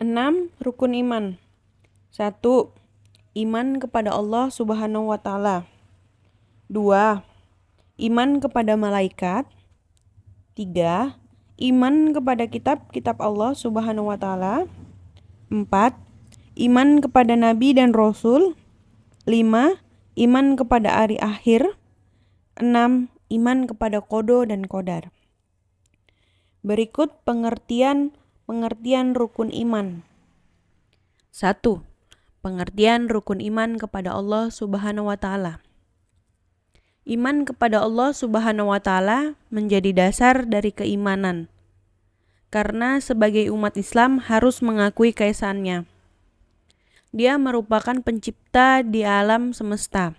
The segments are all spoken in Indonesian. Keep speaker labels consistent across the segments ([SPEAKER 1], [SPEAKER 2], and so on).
[SPEAKER 1] 6. Rukun iman. 1. Iman kepada Allah Subhanahu wa Ta'ala. 2. Iman kepada malaikat. 3. Iman kepada kitab-kitab Allah Subhanahu wa Ta'ala. 4. Iman kepada nabi dan rasul. 5. Iman kepada hari akhir. 6. Iman kepada qada dan qadar. Berikut pengertian rukun iman. 1. Pengertian rukun iman kepada Allah Subhanahu wa Ta'ala. Iman kepada Allah Subhanahu wa Ta'ala menjadi dasar dari keimanan, karena sebagai umat Islam harus mengakui keesaannya. Dia merupakan pencipta di alam semesta,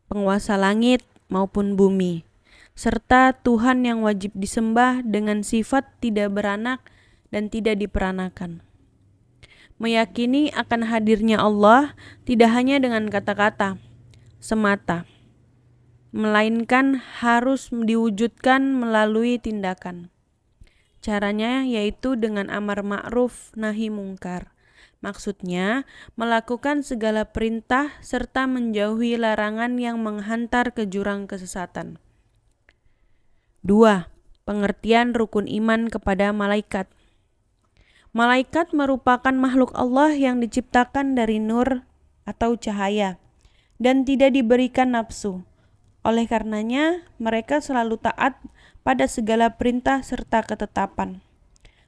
[SPEAKER 1] penguasa langit maupun bumi, serta Tuhan yang wajib disembah dengan sifat tidak beranak dan tidak diperanakan. Meyakini akan hadirnya Allah tidak hanya dengan kata-kata semata, melainkan harus diwujudkan melalui tindakan. Caranya yaitu dengan amar ma'ruf nahi mungkar. Maksudnya, melakukan segala perintah serta menjauhi larangan yang menghantar ke jurang kesesatan. 2. Pengertian rukun iman kepada malaikat. Malaikat merupakan makhluk Allah yang diciptakan dari nur atau cahaya dan tidak diberikan nafsu. Oleh karenanya, mereka selalu taat pada segala perintah serta ketetapan.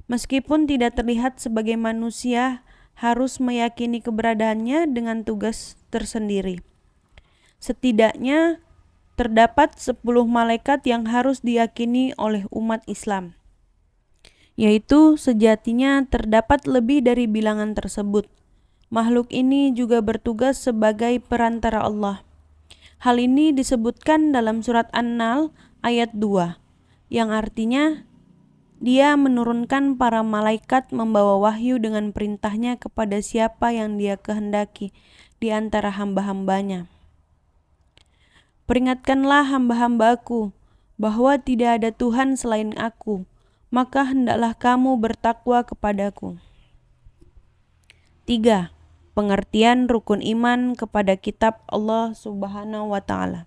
[SPEAKER 1] Meskipun tidak terlihat sebagai manusia, harus meyakini keberadaannya dengan tugas tersendiri. Setidaknya, terdapat 10 malaikat yang harus diyakini oleh umat Islam, yaitu sejatinya terdapat lebih dari bilangan tersebut. Makhluk ini juga bertugas sebagai perantara Allah. Hal ini disebutkan dalam surat An-Nahl ayat 2, yang artinya Dia menurunkan para malaikat membawa wahyu dengan perintahnya kepada siapa yang Dia kehendaki di antara hamba-hambanya. Peringatkanlah hamba-hambaku bahwa tidak ada Tuhan selain Aku, maka hendaklah kamu bertakwa kepadaku. 3. Pengertian rukun iman kepada kitab Allah Subhanahu wa Ta'ala.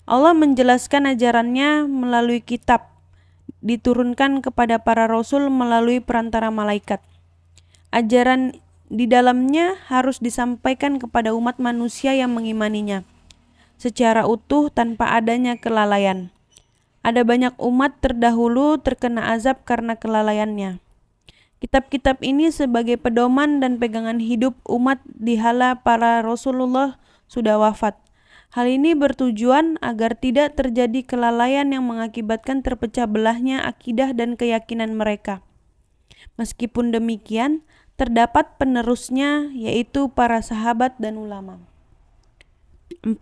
[SPEAKER 1] Allah menjelaskan ajarannya melalui kitab, diturunkan kepada para rasul melalui perantara malaikat. Ajaran di dalamnya harus disampaikan kepada umat manusia yang mengimaninya secara utuh tanpa adanya kelalaian. Ada banyak umat terdahulu terkena azab karena kelalaiannya. Kitab-kitab ini sebagai pedoman dan pegangan hidup umat dihala para Rasulullah sudah wafat. Hal ini bertujuan agar tidak terjadi kelalaian yang mengakibatkan terpecah belahnya akidah dan keyakinan mereka. Meskipun demikian, terdapat penerusnya yaitu para sahabat dan ulama. 4.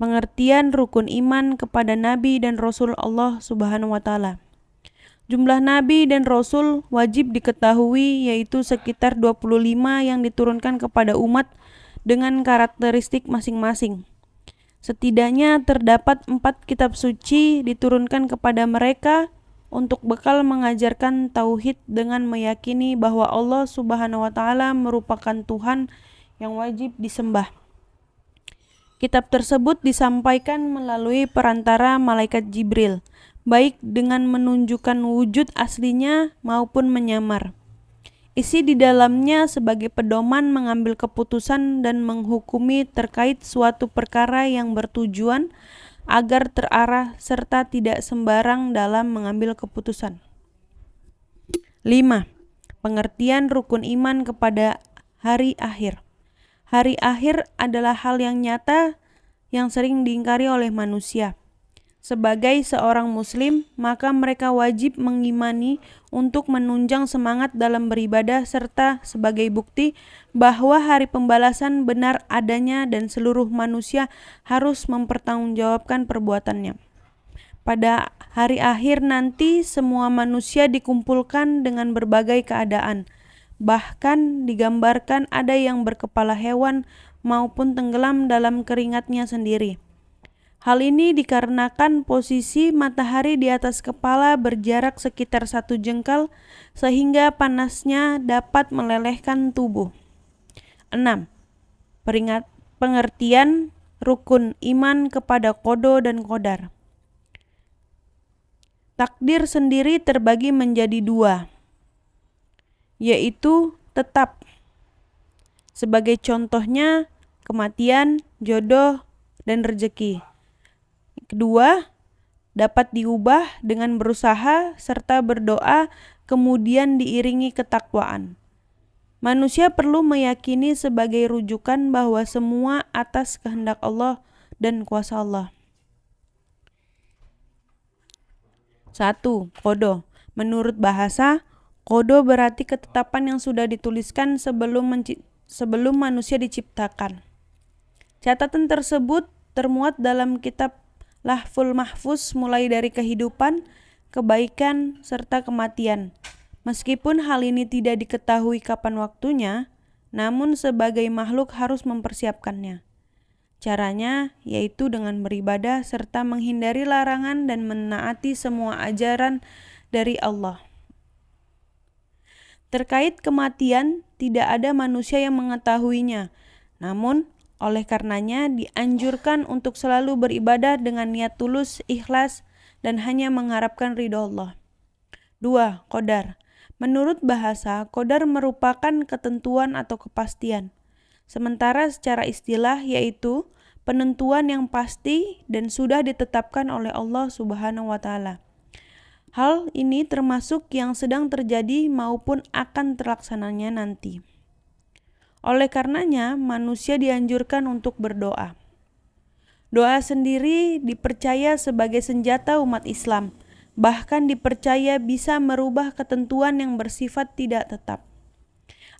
[SPEAKER 1] Pengertian rukun iman kepada nabi dan rasul Allah Subhanahu wa Ta'ala. Jumlah nabi dan rasul wajib diketahui yaitu sekitar 25 yang diturunkan kepada umat dengan karakteristik masing-masing. Setidaknya terdapat 4 kitab suci diturunkan kepada mereka untuk bekal mengajarkan tauhid dengan meyakini bahwa Allah Subhanahu wa Ta'ala merupakan Tuhan yang wajib disembah. Kitab tersebut disampaikan melalui perantara malaikat Jibril, baik dengan menunjukkan wujud aslinya maupun menyamar. Isi di dalamnya sebagai pedoman mengambil keputusan dan menghukumi terkait suatu perkara yang bertujuan agar terarah serta tidak sembarang dalam mengambil keputusan. 5. Pengertian rukun iman kepada hari akhir. Hari akhir adalah hal yang nyata yang sering diingkari oleh manusia. Sebagai seorang muslim, maka mereka wajib mengimani untuk menunjang semangat dalam beribadah serta sebagai bukti bahwa hari pembalasan benar adanya dan seluruh manusia harus mempertanggungjawabkan perbuatannya. Pada hari akhir nanti semua manusia dikumpulkan dengan berbagai keadaan. Bahkan digambarkan ada yang berkepala hewan maupun tenggelam dalam keringatnya sendiri. Hal ini dikarenakan posisi matahari di atas kepala berjarak sekitar 1 jengkal sehingga panasnya dapat melelehkan tubuh. 6. Pengertian rukun iman kepada qada dan qadar. Takdir sendiri terbagi menjadi 2, yaitu tetap. Sebagai contohnya, kematian, jodoh, dan rezeki. Kedua, dapat diubah dengan berusaha serta berdoa, kemudian diiringi ketakwaan. Manusia perlu meyakini sebagai rujukan bahwa semua atas kehendak Allah dan kuasa Allah. 1. Qada. Menurut bahasa, qada berarti ketetapan yang sudah dituliskan sebelum manusia diciptakan. Catatan tersebut termuat dalam kitab Lauhul Mahfuz mulai dari kehidupan, kebaikan, serta kematian. Meskipun hal ini tidak diketahui kapan waktunya, namun sebagai makhluk harus mempersiapkannya. Caranya yaitu dengan beribadah serta menghindari larangan dan menaati semua ajaran dari Allah. Terkait kematian, tidak ada manusia yang mengetahuinya. Namun, oleh karenanya dianjurkan untuk selalu beribadah dengan niat tulus, ikhlas, dan hanya mengharapkan ridho Allah. 2. Qadar. Menurut bahasa, qadar merupakan ketentuan atau kepastian. Sementara secara istilah yaitu penentuan yang pasti dan sudah ditetapkan oleh Allah Subhanahu wa Ta'ala. Hal ini termasuk yang sedang terjadi maupun akan terlaksananya nanti. Oleh karenanya, manusia dianjurkan untuk berdoa. Doa sendiri dipercaya sebagai senjata umat Islam, bahkan dipercaya bisa merubah ketentuan yang bersifat tidak tetap.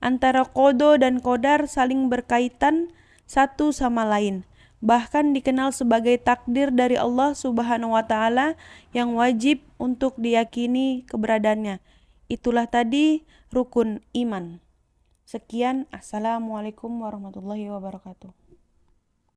[SPEAKER 1] Antara qada dan qadar saling berkaitan satu sama lain, bahkan dikenal sebagai takdir dari Allah Subhanahu wa Ta'ala yang wajib untuk diyakini keberadaannya. Itulah tadi rukun iman. Sekian, assalamualaikum warahmatullahi wabarakatuh.